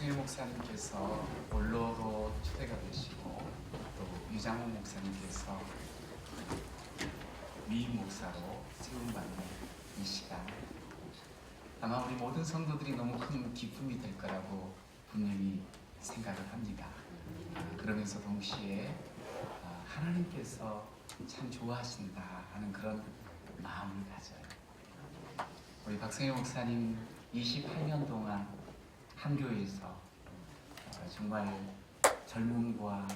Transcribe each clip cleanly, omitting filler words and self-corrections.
박승일 목사님께서 원로로 초대가 되시고 또 유장호 목사님께서 위임 목사로 세움받는 이 시간, 아마 우리 모든 성도들이 너무 큰 기쁨이 될 거라고 분명히 생각을 합니다. 그러면서 동시에 하나님께서 참 좋아하신다 하는 그런 마음을 가져요. 우리 박승일 목사님 28년 동안 한 교회에서 정말 젊음과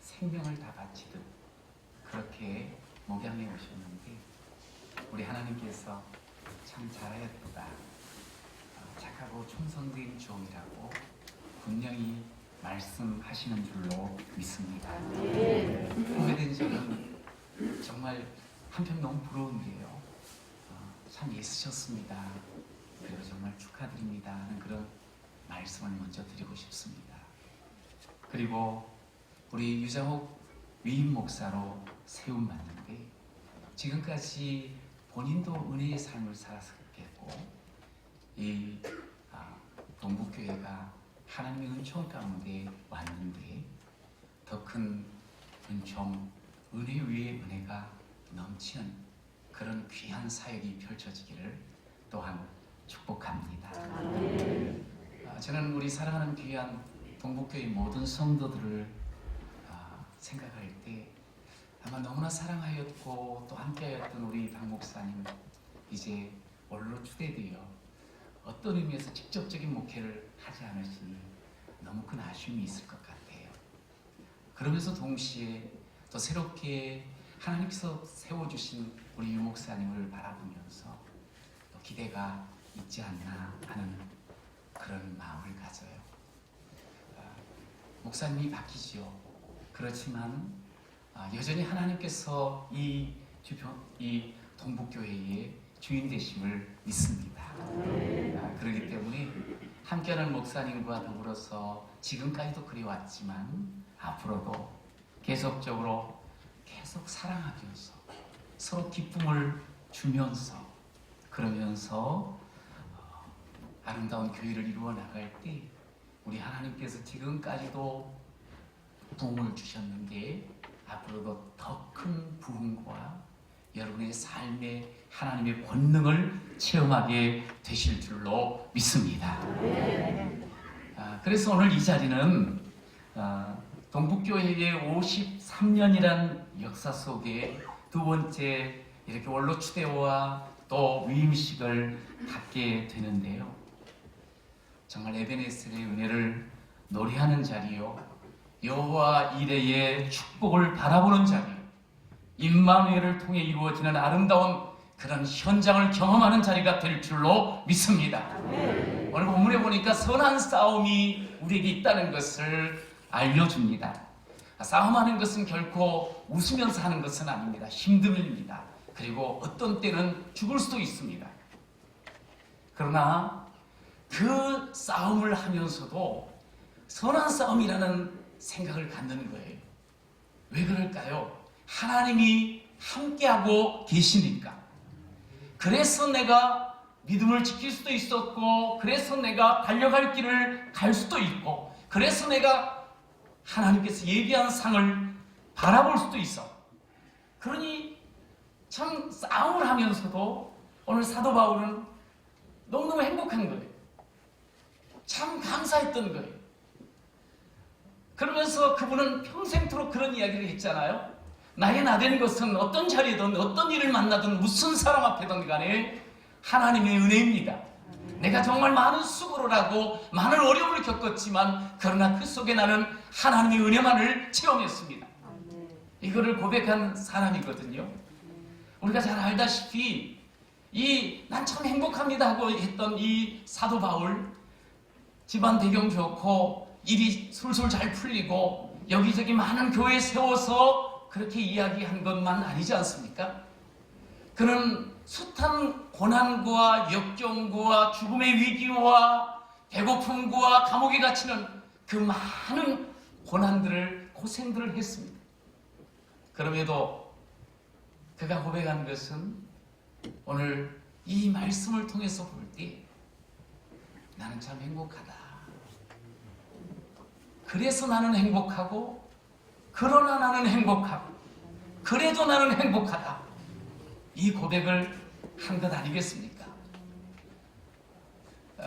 생명을 다 바치듯 그렇게 목양해 오셨는데, 우리 하나님께서 참 잘하였도다, 착하고 충성된 종이라고 분명히 말씀하시는 줄로 믿습니다. 오래된 저는 정말 한편 너무 부러운데요, 참 애쓰셨습니다. 그리고 정말 축하드립니다 하는 그런 말씀을 먼저 드리고 싶습니다. 그리고 우리 유장옥 위임 목사로 세움받는데, 지금까지 본인도 은혜의 삶을 살았겠고, 이 동북교회가 하나님의 은총 가운데 왔는데, 더 큰 은총, 은혜 위에 은혜가 넘치는 그런 귀한 사역이 펼쳐지기를 또한 축복합니다. 저는 우리 사랑하는 귀한 동북교회 모든 성도들을 생각할 때 아마 너무나 사랑하였고 또 함께하였던 우리 박 목사님, 이제 원로 추대되어 어떤 의미에서 직접적인 목회를 하지 않으시니 너무 큰 아쉬움이 있을 것 같아요. 그러면서 동시에 또 새롭게 하나님께서 세워주신 우리 유 목사님을 바라보면서 또 기대가 있지 않나 하는 그런 마음을 가져요. 목사님이 바뀌죠. 그렇지만 여전히 하나님께서 이 동북교회의 주인 되심을 믿습니다. 그렇기 때문에 함께하는 목사님과 더불어서 지금까지도 그래왔지만 앞으로도 계속적으로 계속 사랑하면서 서로 기쁨을 주면서, 그러면서 아름다운 교회를 이루어 나갈 때 우리 하나님께서 지금까지도 부흥을 주셨는데 앞으로도 더 큰 부흥과 여러분의 삶에 하나님의 권능을 체험하게 되실 줄로 믿습니다. 그래서 오늘 이 자리는 동북교회의 53년이란 역사 속에 두 번째 이렇게 원로 추대와 또 위임식을 갖게 되는데요, 정말 에베네셀의 은혜를 노래하는 자리요, 여호와 이레의 축복을 바라보는 자리요, 임마누엘을 통해 이루어지는 아름다운 그런 현장을 경험하는 자리가 될 줄로 믿습니다. 오늘 본문에 보니까 선한 싸움이 우리에게 있다는 것을 알려줍니다. 싸움하는 것은 결코 웃으면서 하는 것은 아닙니다. 힘듭니다. 그리고 어떤 때는 죽을 수도 있습니다. 그러나 그 싸움을 하면서도 선한 싸움이라는 생각을 갖는 거예요. 왜 그럴까요? 하나님이 함께하고 계시니까. 그래서 내가 믿음을 지킬 수도 있었고, 그래서 내가 달려갈 길을 갈 수도 있고, 그래서 내가 하나님께서 예비한 상을 바라볼 수도 있어. 그러니 참 싸움을 하면서도 오늘 사도 바울은 너무너무 행복한 거예요. 참 감사했던 거예요. 그러면서 그분은 평생토록 그런 이야기를 했잖아요. 나의 나된 것은 어떤 자리든 어떤 일을 만나든 무슨 사람 앞에든 간에 하나님의 은혜입니다. 내가 정말 많은 수고를 하고 많은 어려움을 겪었지만 그러나 그 속에 나는 하나님의 은혜만을 체험했습니다. 이거를 고백한 사람이거든요. 우리가 잘 알다시피 난 참 행복합니다 하고 했던 이 사도 바울, 집안 배경 좋고 일이 술술 잘 풀리고 여기저기 많은 교회 세워서 그렇게 이야기한 것만 아니지 않습니까? 그는 숱한 고난과 역경과 죽음의 위기와 배고픔과 감옥에 갇히는 그 많은 고생들을 했습니다. 그럼에도 그가 고백한 것은 오늘 이 말씀을 통해서 볼 때 나는 참 행복하다. 그래서 나는 행복하고, 그러나 나는 행복하고, 그래도 나는 행복하다. 이 고백을 한 것 아니겠습니까?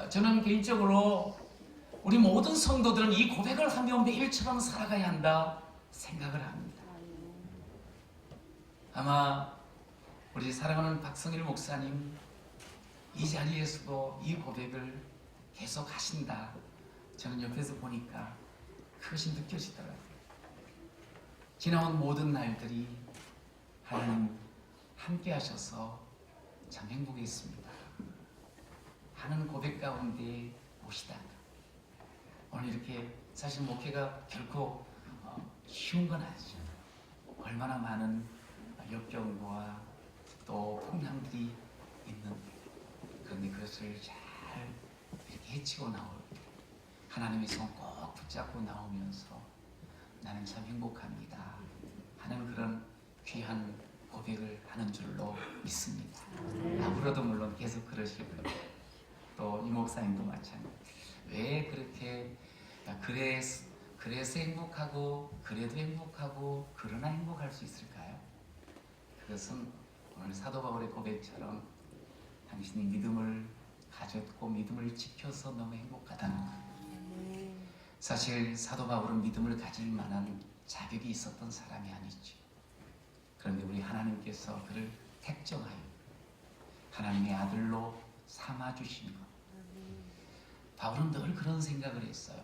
저는 개인적으로 우리 모든 성도들은 이 고백을 하며 매일처럼 살아가야 한다 생각을 합니다. 아마 우리 사랑하는 박성일 목사님 이 자리에서도 이 고백을 계속 하신다. 저는 옆에서 보니까 그것이 느껴지더라고요. 지나온 모든 날들이 하나님 함께 하셔서 참 행복했습니다 하는 고백 가운데 오시다가 오늘 이렇게 사실 목회가 결코 쉬운 건 아니죠. 얼마나 많은 역경과 또 풍랑들이 있는데, 그런데 그것을 잘 이렇게 헤치고 나올 때 하나님의 손 꼭 붙잡고 나오면서 나는 참 행복합니다 하는 그런 귀한 고백을 하는 줄로 믿습니다. 앞으로도 물론 계속 그러실 거예요. 또 이 목사님도 마찬가지. 왜 그렇게 그래서 행복하고, 그래도 행복하고, 그러나 행복할 수 있을까요? 그것은 오늘 사도 바울의 고백처럼 당신이 믿음을 가졌고 믿음을 지켜서 너무 행복하다는 거예요. 사실 사도 바울은 믿음을 가질 만한 자격이 있었던 사람이 아니죠. 그런데 우리 하나님께서 그를 택정하여 하나님의 아들로 삼아주신 것. 바울은 늘 그런 생각을 했어요.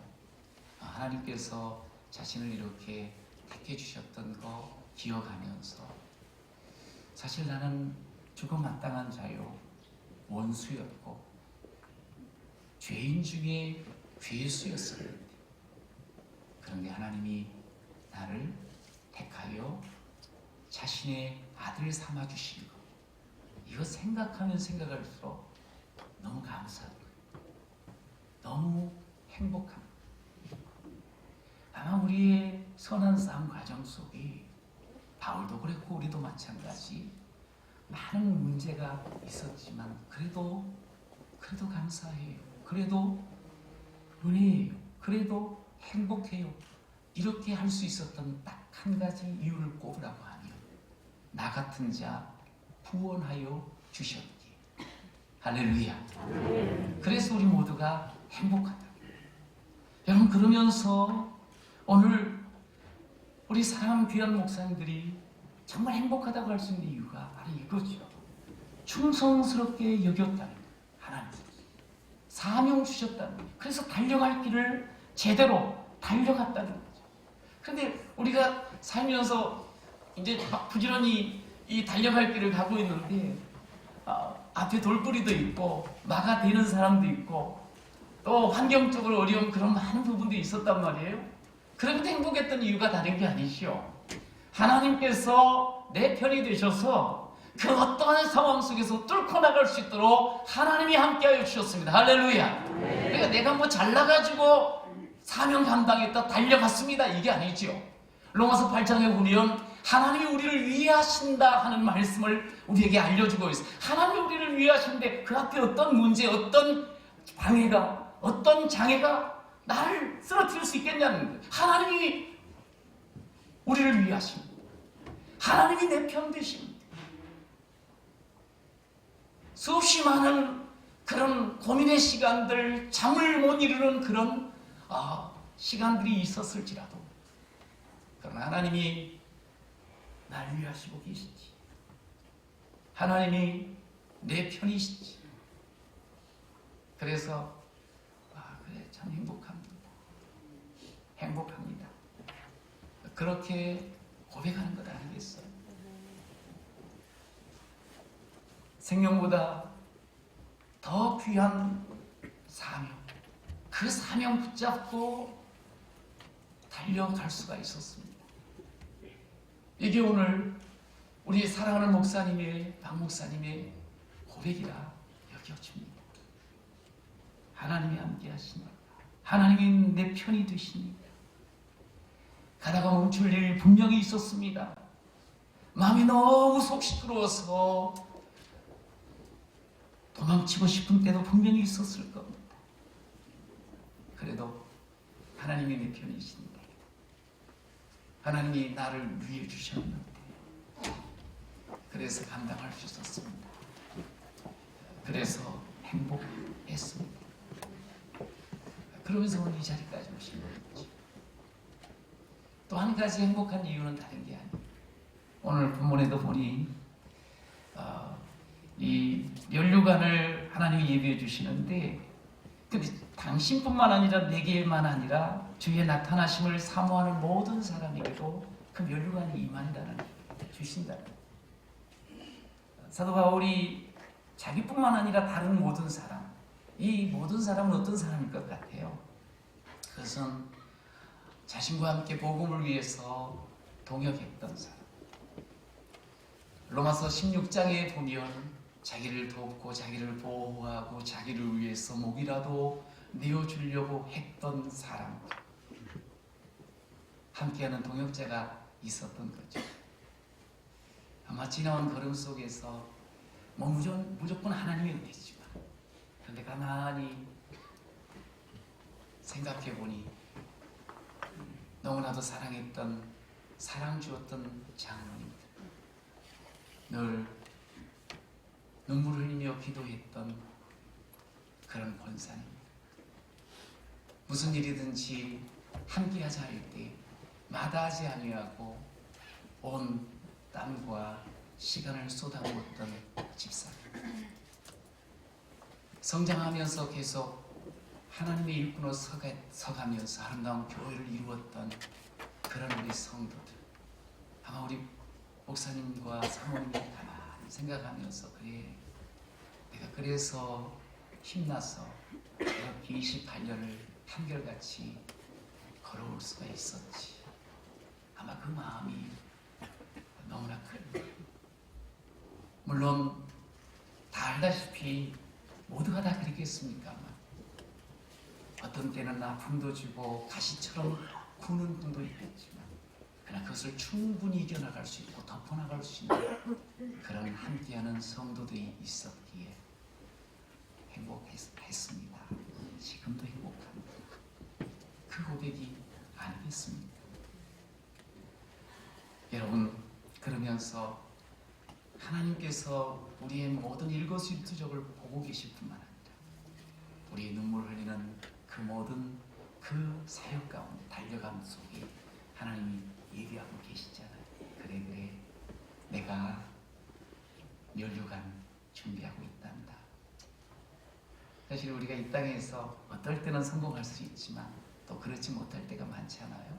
하나님께서 자신을 이렇게 택해주셨던 거 기억하면서, 사실 나는 죽음 마땅한 자요, 원수였고 죄인 중에 괴수였었는데, 그런데 하나님이 나를 택하여 자신의 아들 삼아주신 것, 이거 생각하면 생각할수록 너무 감사하고 너무 행복합니다. 아마 우리의 선한 삶 과정 속에 바울도 그랬고 우리도 마찬가지 많은 문제가 있었지만 그래도 감사해요. 그래도 은혜예요. 그래도 행복해요. 이렇게 할 수 있었던 딱 한 가지 이유를 꼽으라고 하면, 나 같은 자 구원하여 주셨기에. 할렐루야. 그래서 우리 모두가 행복하다. 여러분, 그러면서 오늘 우리 사랑하는 귀한 목사님들이 정말 행복하다고 할 수 있는 이유가 바로 이거죠. 충성스럽게 여겼다는 거예요. 하나님 사명 주셨다는 거예요. 그래서 달려갈 길을 제대로 달려갔다는 거죠. 그런데 우리가 살면서 이제 막 부지런히 이 달려갈 길을 가고 있는데 앞에 돌부리도 있고 마가 되는 사람도 있고 또 환경적으로 어려운 그런 많은 부분들이 있었단 말이에요. 그런데 행복했던 이유가 다른 게 아니시오. 하나님께서 내 편이 되셔서 그 어떠한 상황 속에서 뚫고 나갈 수 있도록 하나님이 함께하여 주셨습니다. 할렐루야. 그러니까 내가 뭐 잘나가지고 사명 감당했다 달려갔습니다, 이게 아니죠. 로마서 8장에 보면 하나님이 우리를 위하신다 하는 말씀을 우리에게 알려주고 있어요. 하나님이 우리를 위하시는데 그 앞에 어떤 문제, 어떤 방해가, 어떤 장애가 나를 쓰러뜨릴 수 있겠냐는 거예요. 하나님이 우리를 위하십니다. 하나님이 내 편 되십니다. 수없이 많은 그런 고민의 시간들, 잠을 못 이루는 그런 시간들이 있었을지라도, 그러나 하나님이 날 위하시고 계시지. 하나님이 내 편이시지. 그래서 그래, 참 행복합니다. 행복합니다. 그렇게 고백하는 것 아니겠어요? 생명보다 더 귀한 사명, 그 사명 붙잡고 달려갈 수가 있었습니다. 이게 오늘 우리 사랑하는 목사님의, 박 목사님의 고백이라 여겨집니다. 하나님이 함께 하시니까, 하나님이 내 편이 되시니까. 가다가 멈출 일 분명히 있었습니다. 마음이 너무 속 시끄러워서 도망치고 싶은 때도 분명히 있었을 겁니다. 그래도 하나님이 내 편이신데, 하나님이 나를 위해 주셨는데, 그래서 감당할 수 있었습니다. 그래서 행복했습니다. 그러면서 오늘 이 자리까지 오신 거죠. 또 한 가지 행복한 이유는 다른 게 아니에요. 오늘 본문에도 보니 이 면류관을 하나님이 예비해 주시는데, 근데 당신뿐만 아니라 내게만 아니라 주의 나타나심을 사모하는 모든 사람에게도 그 면류관이 임한다는, 주신다는. 사도 바울이 자기뿐만 아니라 다른 모든 사람, 이 모든 사람은 어떤 사람일 것 같아요? 그것은 자신과 함께 복음을 위해서 동역했던 사람. 로마서 16장에 보면 자기를 돕고 자기를 보호하고 자기를 위해서 목이라도 내어주려고 했던 사람, 함께하는 동역자가 있었던 거죠. 아마 지나온 걸음 속에서 무조건 하나님의 은혜지만, 그런데 가만히 생각해 보니 너무나도 사랑했던, 사랑 주었던 장로님들, 늘 눈물을 흘리며 기도했던 그런 권사님, 무슨 일이든지 함께하자 할 때 마다하지 아니하고 온 땀과 시간을 쏟아부었던 집사님, 성장하면서 계속 하나님의 일꾼으로 서가면서 아름다운 교회를 이루었던 그런 우리 성도들, 아마 우리 목사님과 사모님이 가만히 생각하면서, 그래, 내가 그래서 힘나서 이렇게 28년을 한결같이 걸어올 수가 있었지. 아마 그 마음이 너무나 큰, 물론 다 알다시피 모두가 다 그랬겠습니까만, 어떤 때는 아픔도 주고 가시처럼 구는 분도 있겠지만, 그러나 그것을 충분히 이겨나갈 수 있고 덮어나갈 수 있는 그런 함께하는 성도들이 있었기에 행복했습니다. 지금도 행복합니다. 그 고백이 아니겠습니까? 여러분, 그러면서 하나님께서 우리의 모든 일거수일투족을 보고 계실 뿐만 아니라 우리의 눈물 흘리는 그 모든 그 사역 가운데, 달려감 속에 하나님이 예비하고 계시잖아요. 그래, 내가 면류관 준비하고 있단다. 사실 우리가 이 땅에서 어떨 때는 성공할 수 있지만 또 그렇지 못할 때가 많잖아요.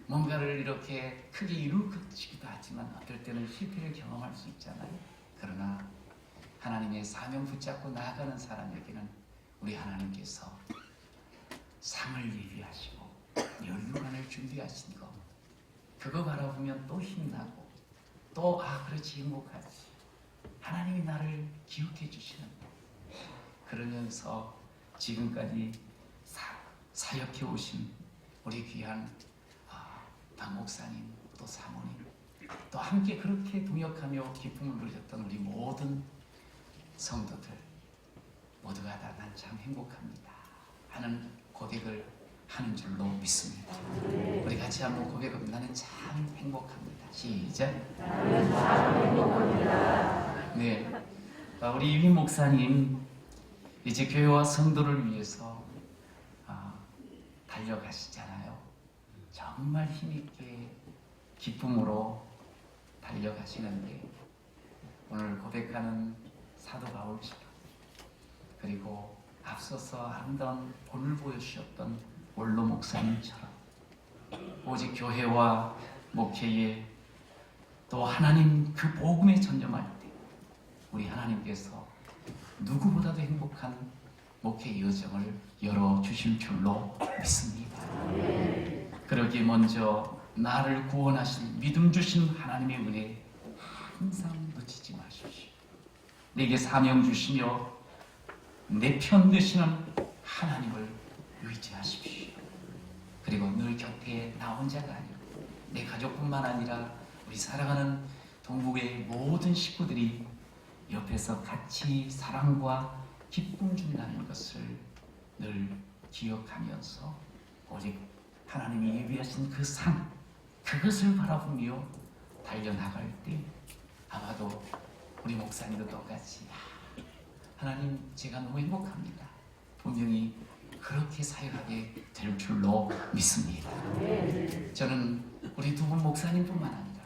뭔가를 이렇게 크게 이루기도 하지만 어떨 때는 실패를 경험할 수 있잖아요. 그러나 하나님의 사명 붙잡고 나아가는 사람에게는 우리 하나님께서 상을 예비하시고 면류관을 준비하신 거, 그거 바라보면 또 힘나고 또 그렇지, 행복하지. 하나님이 나를 기억해 주시는데, 그러면서 지금까지 사역해 오신 우리 귀한 박 목사님, 또 사모님, 또 함께 그렇게 동역하며 기쁨을 누렸던 우리 모든 성도들 모두가 다 난 참 행복합니다 하는 고백을 하는 줄로 믿습니다. 우리 같이 한번 고백합니다. 나는 참 행복합니다. 시작. 나는 참 행복합니다. 네, 우리 유인 목사님 이제 교회와 성도를 위해서 달려가시잖아요. 정말 힘있게 기쁨으로 달려가시는데, 오늘 고백하는 사도 바울처럼, 그리고 앞서서 아름다운 본을 보여주셨던 원로 목사님처럼 오직 교회와 목회에 또 하나님 그 복음에 전념할 때 우리 하나님께서 누구보다도 행복한 목회 여정을 열어주실 줄로 믿습니다. 그러기에 먼저 나를 구원하신 믿음 주신 하나님의 은혜 항상 놓치지 마십시오. 내게 사명 주시며 내 편 되시는 하나님을 의지하십시오. 그리고 늘 곁에 나 혼자가 아니고 내 가족뿐만 아니라 우리 사랑하는 동북의 모든 식구들이 옆에서 같이 사랑과 기쁨 준다는 것을 늘 기억하면서 오직 하나님이 예비하신 그 상, 그것을 바라보며 달려나갈 때 아마도 우리 목사님도 똑같이 하나님 제가 너무 행복합니다. 분명히 그렇게 사역하게 될 줄로 믿습니다. 저는 우리 두 분 목사님뿐만 아니라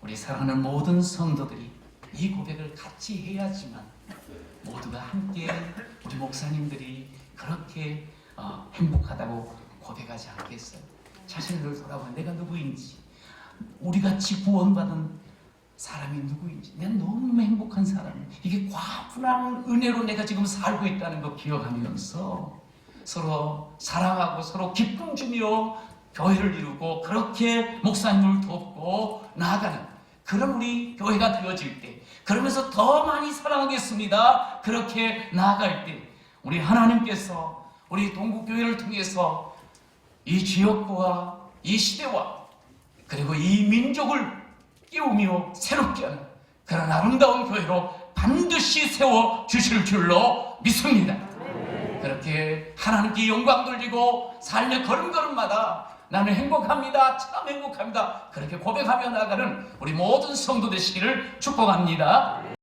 우리 사랑하는 모든 성도들이 이 고백을 같이 해야지만 모두가 함께 우리 목사님들이 그렇게 행복하다고 고백하지 않겠어요? 자신을 돌아보면 내가 누구인지, 우리같이 구원받은 사람이 누구인지, 내가 너무 행복한 사람이야. 이게 과분한 은혜로 내가 지금 살고 있다는 거 기억하면서 서로 사랑하고 서로 기쁨 주며 교회를 이루고 그렇게 목사님을 돕고 나아가는 그런 우리 교회가 되어질 때, 그러면서 더 많이 사랑하겠습니다. 그렇게 나아갈 때 우리 하나님께서 우리 동국교회를 통해서 이 지역과 이 시대와 그리고 이 민족을 깨우며 새롭게 하는 그런 아름다운 교회로 반드시 세워주실 줄로 믿습니다. 그렇게 하나님께 영광 돌리고 삶의 걸음걸음마다 나는 행복합니다, 참 행복합니다, 그렇게 고백하며 나가는 우리 모든 성도 되시기를 축복합니다.